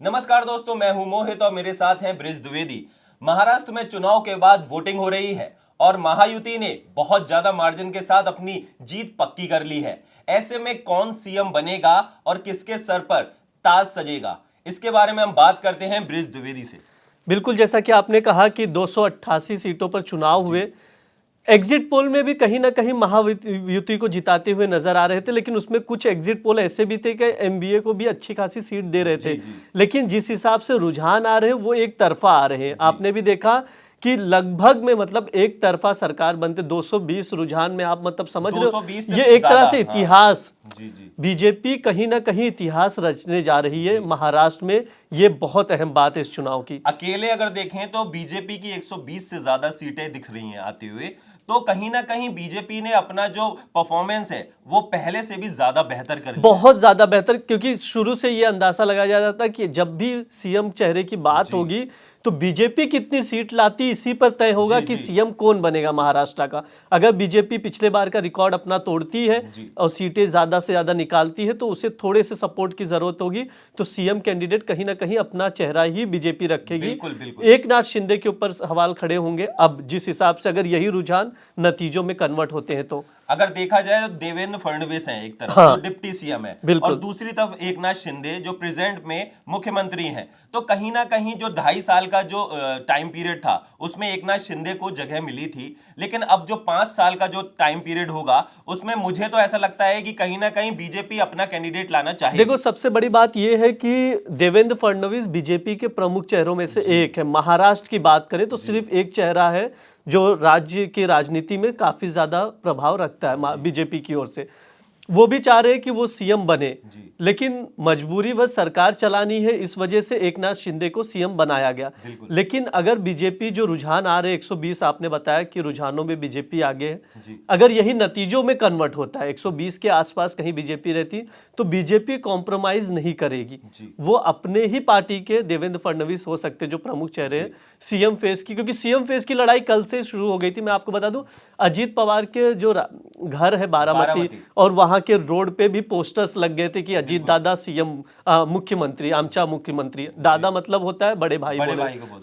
नमस्कार दोस्तों, मैं हूं मोहित और मेरे साथ हैं ब्रिज द्विवेदी। महाराष्ट्र में चुनाव के बाद वोटिंग हो रही है और महायुति ने बहुत ज्यादा मार्जिन के साथ अपनी जीत पक्की कर ली है। ऐसे में कौन सीएम बनेगा और किसके सर पर ताज सजेगा, इसके बारे में हम बात करते हैं ब्रिज द्विवेदी से। बिल्कुल, जैसा कि आपने कहा कि 288 सीटों पर चुनाव हुए। एग्जिट पोल में भी कहीं ना कहीं महायुति को जिताते हुए नजर आ रहे थे, लेकिन उसमें कुछ एग्जिट पोल ऐसे भी थे कि एमबीए को भी अच्छी खासी सीट दे रहे थे। लेकिन जिस हिसाब से रुझान आ रहे हैं वो एक तरफा आ रहे हैं। आपने भी देखा कि लगभग में मतलब एक तरफा सरकार बनते 220 रुझान में आप मतलब समझ रहे हो, ये एक तरह से इतिहास। बीजेपी कहीं ना कहीं इतिहास रचने जा रही है महाराष्ट्र में। ये बहुत अहम बात है इस चुनाव की। अकेले अगर देखें तो बीजेपी की 120 से ज्यादा सीटें दिख रही हैं आते हुए, तो कहीं ना कहीं बीजेपी ने अपना जो परफॉर्मेंस है वो पहले से भी ज्यादा बेहतर कर लिया। बहुत ज्यादा बेहतर, क्योंकि शुरू से ये अंदाजा लगाया जा रहा था कि जब भी सीएम चेहरे की बात होगी तो बीजेपी कितनी सीट लाती इसी पर तय होगा कि सीएम कौन बनेगा महाराष्ट्र का। अगर बीजेपी पिछले बार का रिकॉर्ड अपना तोड़ती है और सीटें ज्यादा से ज्यादा निकालती है तो उसे थोड़े से सपोर्ट की जरूरत होगी, तो सीएम कैंडिडेट कहीं ना कहीं अपना चेहरा ही बीजेपी रखेगी। बिल्कुल। एकनाथ शिंदे के ऊपर सवाल खड़े होंगे अब, जिस हिसाब से अगर यही रुझान नतीजों में कन्वर्ट होते हैं तो। अगर देखा जाए तो देवेंद्र फडणवीस हैं एक तरफ, जो डिप्टी सीएम है, और दूसरी तरफ एकनाथ शिंदे जो प्रेजेंट में मुख्यमंत्री हैं। तो कहीं ना कहीं जो 2.5 साल का जो टाइम पीरियड था उसमें एकनाथ शिंदे को जगह मिली थी, लेकिन अब जो 5 साल का जो टाइम पीरियड होगा उसमें मुझे तो ऐसा लगता है कि कहीं ना कहीं बीजेपी अपना कैंडिडेट लाना चाहिए। देखो, सबसे बड़ी बात यह है कि देवेंद्र फडणवीस बीजेपी के प्रमुख चेहरों में से एक है। महाराष्ट्र की बात करें तो सिर्फ एक चेहरा है जो राज्य की राजनीति में काफी ज्यादा प्रभाव रखता है बीजेपी की ओर से। वो भी चाह रहे हैं कि वो सीएम बने, लेकिन मजबूरी वह सरकार चलानी है, इस वजह से एकनाथ शिंदे को सीएम बनाया गया। लेकिन अगर बीजेपी जो रुझान आ रहे 120, आपने बताया कि रुझानों में बीजेपी आगे है, अगर यही नतीजों में कन्वर्ट होता है 120 के आसपास कहीं बीजेपी रहती तो बीजेपी कॉम्प्रोमाइज नहीं करेगी। वो अपने ही पार्टी के देवेंद्र फडणवीस हो सकते जो प्रमुख चेहरे हैं सीएम फेस की, क्योंकि सीएम फेस की लड़ाई कल से शुरू हो गई थी। मैं आपको बता दूं, अजीत पवार के जो घर है बारामती, और वहां के रोड पे भी पोस्टर्स लग गए थे कि अजीत दादा सीएम, मुख्यमंत्री, आमचा मुख्यमंत्री। दादा मतलब होता है बड़े भाई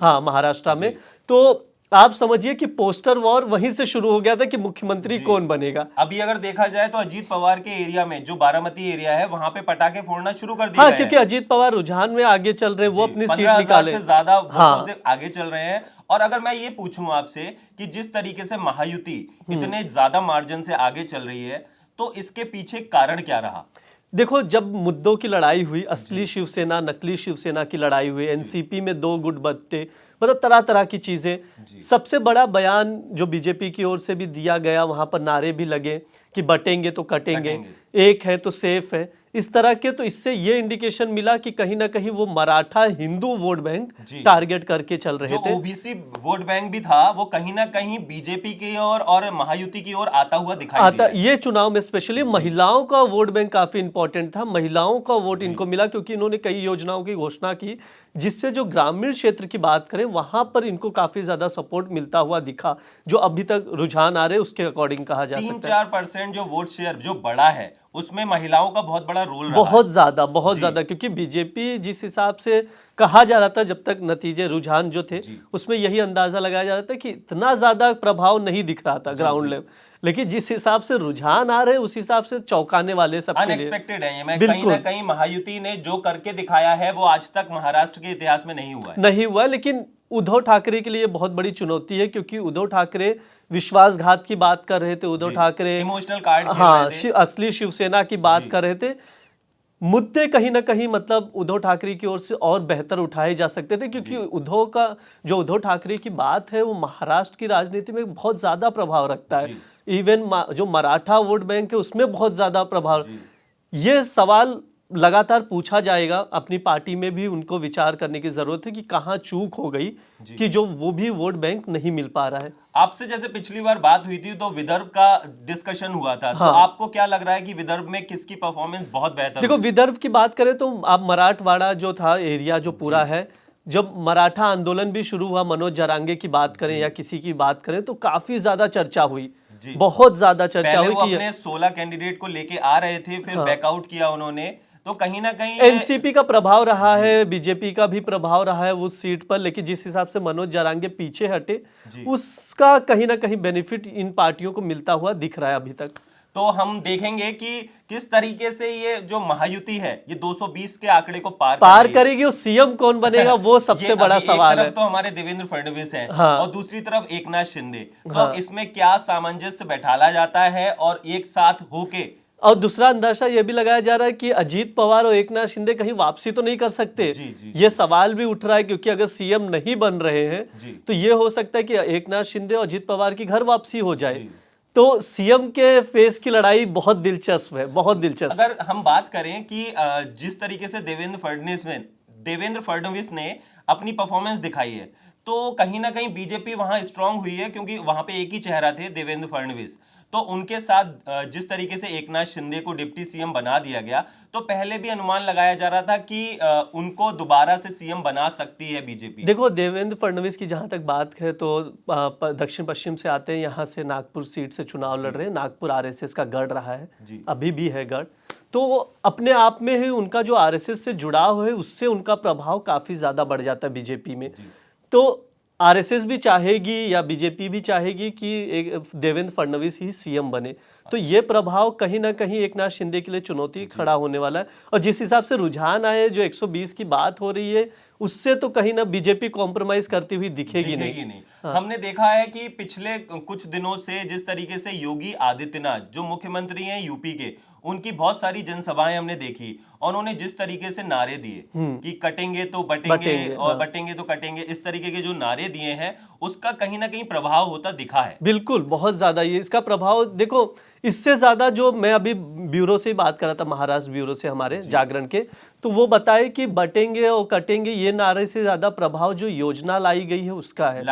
हाँ महाराष्ट्र में। तो आप समझिए कि पोस्टर वॉर वहीं से शुरू हो गया था कि मुख्यमंत्री कौन बनेगा। अभी अगर देखा जाए तो अजीत पवार के एरिया में जो बारामती एरिया है वहां पे पटाखे फोड़ना शुरू कर दिया। हाँ, क्योंकि अजीत पवार रुझान में आगे चल रहे हैं, वो अपनी सीट निकाले, से ज्यादा वोटों से आगे चल रहे हैं। और अगर मैं ये पूछूं आपसे कि जिस तरीके से महायुति इतने ज्यादा मार्जिन से आगे चल रही है, तो इसके पीछे कारण क्या रहा? देखो, जब मुद्दों की लड़ाई हुई, असली शिवसेना नकली शिवसेना की लड़ाई हुई, एनसीपी में 2 गुट बट्टे, मतलब तरह तरह की चीजें। सबसे बड़ा बयान जो बीजेपी की ओर से भी दिया गया, वहां पर नारे भी लगे कि बटेंगे तो कटेंगे, एक है तो सेफ है, इस तरह के। तो इससे ये इंडिकेशन मिला कि कहीं ना कहीं वो Maratha Hindu vote bank target करके चल रहे थे। ओबीसी वोट बैंक भी था, वो कहीं ना कहीं बीजेपी की ओर और महायुति की ओर आता हुआ दिखाई दिया। ये चुनाव में स्पेशली महिलाओं का वोट बैंक काफी इंपॉर्टेंट था। महिलाओं का वोट इनको मिला क्योंकि इन्होंने कई योजनाओं की घोषणा की, जिससे जो ग्रामीण क्षेत्र की बात करें वहां पर इनको काफी ज्यादा सपोर्ट मिलता हुआ दिखा। जो अभी तक रुझान आ रहे उसके अकॉर्डिंग कहा जा सकता है 3-4% जो वोट शेयर जो बड़ा है उसमें महिलाओं का बहुत बड़ा रोल रहा है। बहुत ज्यादा, क्योंकि बीजेपी जिस हिसाब से कहा जा रहा था, जब तक नतीजे रुझान जो थे उसमें यही अंदाजा लगाया जा रहा था कि इतना ज्यादा प्रभाव नहीं दिख रहा था ग्राउंड लेवल, लेकिन जिस हिसाब से रुझान आ रहे उस हिसाब से चौंकाने वाले सब अनएक्सपेक्टेड है ये। मैं कहीं ना कहीं महायुति ने जो करके दिखाया है वो आज तक महाराष्ट्र के इतिहास में नहीं हुआ है। लेकिन उद्धव ठाकरे के लिए बहुत बड़ी चुनौती है, क्योंकि उद्धव ठाकरे विश्वासघात की बात कर रहे थे, उद्धव ठाकरे इमोशनल कार्ड हाँ असली शिवसेना की बात कर रहे थे। मुद्दे कहीं ना कहीं मतलब उद्धव ठाकरे की ओर से और बेहतर उठाए जा सकते थे, क्योंकि उद्धव ठाकरे की बात है वो महाराष्ट्र की राजनीति में बहुत ज्यादा प्रभाव रखता है। इवन जो मराठा वोट बैंक है उसमें बहुत ज्यादा प्रभाव। ये सवाल लगातार पूछा जाएगा, अपनी पार्टी में भी उनको विचार करने की जरूरत है कि कहां चूक हो गई कि जो वो भी वोट बैंक नहीं मिल पा रहा है। आपसे जैसे पिछली बार बात हुई थी तो विदर्भ का डिस्कशन हुआ था, तो आपको क्या लग रहा है कि विदर्भ में किसकी परफॉर्मेंस बहुत बेहतर? देखो, विदर्भ की बात करें तो आप मराठवाड़ा जो था एरिया जो पूरा है, जब मराठा आंदोलन भी शुरू हुआ, मनोज जरांगे की बात करें या किसी की बात करें तो काफी ज्यादा चर्चा हुई, बहुत ज्यादा चर्चा हुई कि अपने 16 कैंडिडेट को लेके आ रहे थे, फिर बैकआउट किया उन्होंने, तो कहीं ना कहीं एनसीपी का प्रभाव रहा है, बीजेपी का भी प्रभाव रहा है उस सीट पर, लेकिन जिस हिसाब से मनोज जरांगे पीछे हटे उसका कहीं ना कहीं बेनिफिट इन पार्टियों को मिलता हुआ दिख रहा है अभी तक। तो हम देखेंगे कि किस तरीके से ये जो महायुति है ये 220 के आंकड़े को पार करेगी और सीएम कौन बनेगा वो सबसे बड़ा सवाल है। एक तरफ तो हमारे देवेंद्र फडणवीस हैं और दूसरी तरफ एकनाथ शिंदे। तो इसमें क्या सामंजस्य बैठाला जाता है और एक साथ होके, और दूसरा अंदाजा यह भी लगाया जा रहा है कि अजीत पवार और एकनाथ शिंदे कहीं वापसी तो नहीं कर सकते। ये सवाल भी उठ रहा है, क्योंकि अगर सीएम नहीं बन रहे हैं तो ये हो सकता है कि एकनाथ शिंदे और अजीत पवार की घर वापसी हो जाए। तो सीएम के फेस की लड़ाई बहुत दिलचस्प है, बहुत दिलचस्प। अगर हम बात करें कि जिस तरीके से देवेंद्र फडणवीस ने अपनी परफॉर्मेंस दिखाई है, तो कहीं ना कहीं बीजेपी वहां स्ट्रांग हुई है, क्योंकि वहां पे एक ही चेहरा थे देवेंद्र फडणवीस। तो उनके साथ जिस तरीके से एकनाथ शिंदे को डिप्टी सीएम बना दिया गया, तो पहले भी अनुमान लगाया जा रहा था कि उनको दोबारा से सीएम बना सकती है बीजेपी। देखो, देवेंद्र फडणवीस की जहां तक बात है तो दक्षिण पश्चिम से आते हैं, यहाँ से नागपुर सीट से चुनाव लड़ रहे हैं। नागपुर आरएसएस का गढ़ रहा है, अभी भी है गढ़। तो अपने आप में ही उनका जो आरएसएस से जुड़ाव है उससे उनका प्रभाव काफी ज्यादा बढ़ जाता है बीजेपी में। तो आरएसएस भी चाहेगी या बीजेपी भी चाहेगी कि देवेंद्र फडणवीस ही सीएम बने। तो ये प्रभाव कहीं ना कहीं एकनाथ शिंदे के लिए चुनौती खड़ा होने वाला है। और जिस हिसाब से रुझान आए, जो 120 की बात हो रही है, उससे तो कहीं ना बीजेपी कॉम्प्रोमाइज करती हुई दिखेगी नहीं। हमने देखा है कि पिछले कुछ दिनों से जिस तरीके से योगी आदित्यनाथ जो मुख्यमंत्री हैं यूपी के, उनकी बहुत सारी जनसभाएं हमने देखी और उन्होंने जिस तरीके से नारे दिए कि कटेंगे तो बटेंगे और बटेंगे तो कटेंगे, इस तरीके के जो नारे दिए हैं उसका कहीं ना कहीं प्रभाव होता दिखा है। बिल्कुल, बहुत ज्यादा ये इसका प्रभाव। देखो, इससे ज्यादा जो मैं अभी ब्यूरो से ही बात कर रहा था, महाराष्ट्र ब्यूरो से हमारे जागरण के, तो वो बताए कि बटेंगे और कटेंगे ये नारे से ज्यादा प्रभाव जो योजना लाई गई है उसका है।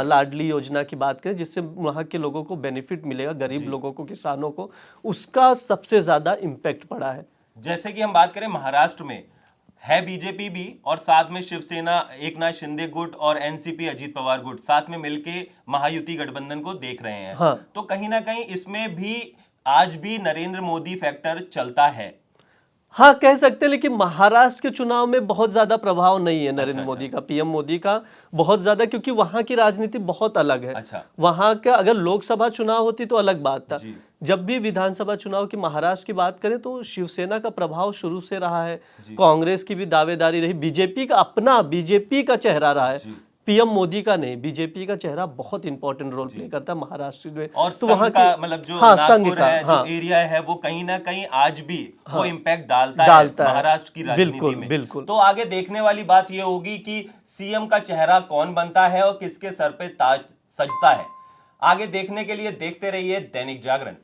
लाडली योजना की बात करें, जिससे वहां के लोगों को बेनिफिट मिलेगा, गरीब लोगों को, किसानों को, उसका सबसे ज्यादा इम्पैक्ट पड़ा है। जैसे कि हम बात करें महाराष्ट्र में है बीजेपी भी और साथ में शिवसेना एकनाथ शिंदे गुट और एनसीपी अजीत पवार गुट साथ में मिलके महायुति गठबंधन को देख रहे हैं। तो कहीं ना कहीं इसमें भी आज भी नरेंद्र मोदी फैक्टर चलता है। हाँ, कह सकते हैं, लेकिन महाराष्ट्र के चुनाव में बहुत ज्यादा प्रभाव नहीं है नरेंद्र मोदी का, पीएम मोदी का बहुत ज्यादा, क्योंकि वहां की राजनीति बहुत अलग है। वहां का अगर लोकसभा चुनाव होती तो अलग बात था। जब भी विधानसभा चुनाव की महाराष्ट्र की बात करें तो शिवसेना का प्रभाव शुरू से रहा है, कांग्रेस की भी दावेदारी रही, बीजेपी का अपना बीजेपी का चेहरा रहा है, पीएम मोदी का नहीं। बीजेपी का चेहरा बहुत इंपॉर्टेंट रोल प्ले करता है महाराष्ट्र में। और तो वहां का मतलब जो नागपुर है, जो एरिया है, वो कहीं ना कहीं आज भी वो इम्पैक्ट डालता है महाराष्ट्र की राजनीति में। बिल्कुल। तो आगे देखने वाली बात ये होगी कि सीएम का चेहरा कौन बनता है और किसके सर पे ताज सजता है। आगे देखने के लिए देखते रहिए दैनिक जागरण।